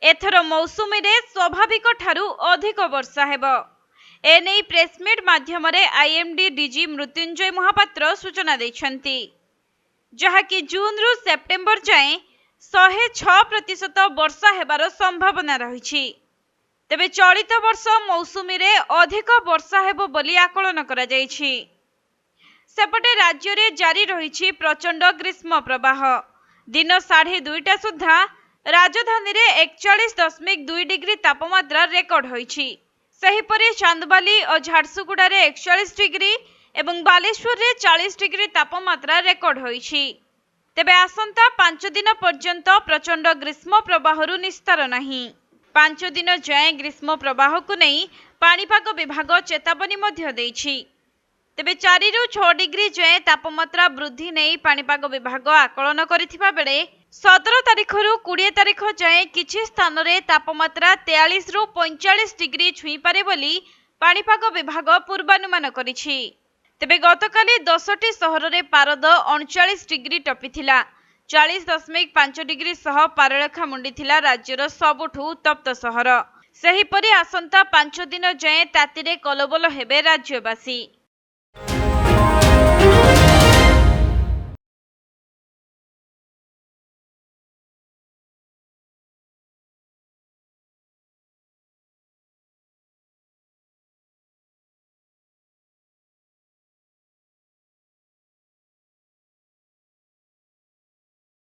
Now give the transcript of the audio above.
एथर मौसुमी रे स्वाभाविक ठारू अधिक वर्षा हेबो। एने प्रेसमिट माध्यम आईएमडी डीजी मृत्युंजय महापात्र सूचना दैछंती, जहाँकि जून रु सेप्टेम्बर जाए 106% वर्षा हेबार संभावना रही। तेबे चलित वर्ष मौसुमी रे अधिक वर्षा हेबो बोली आकलन करा जायछि। सेपटे राज्य रे जारी रही प्रचंड ग्रीष्म प्रवाह। दिन 2:30 सुधा राजधानी रे 41.2 डिग्री तापमात्रा रेकर्ड होईछि। सेहिपरि चांदबाली और झारसुगुड़ा रे 41 डिग्री एवं बालेश्वर रे 40 डिग्री तापमात्रा रेकर्ड होईछि। तेबे आसंता 5 दिन पर्यंत प्रचंड ग्रीष्म प्रवाहरु निस्तार नहीं। 5 दिन जाए ग्रीष्म प्रवाह को नहीं पाणीपाग विभाग चेतावनी मध्य देइछि। तेबे 4 रु 6 डिग्री जाए तापमात्रा वृद्धि नहीं पाणीपाग विभाग आकलन करिथिबा बेले 17 तारिख रु 20 तारिख जाए किछि स्थान रे तापमात्रा 43 रु 45 डिग्री छुई पारे बोली पाणीपाग विभाग पूर्वानुमान करिछि। तेबे गतकाली 10टी सहर रे पारद 39 डिग्री टपिथिला। 40.5 डिग्री सह पारलेखा मुंडी थिला राज्यर सबुठु उत्तप्त सहर। सेहिपरि आसंता 5 दिन जाए तातीरे कलबल हेबे राज्यवासी।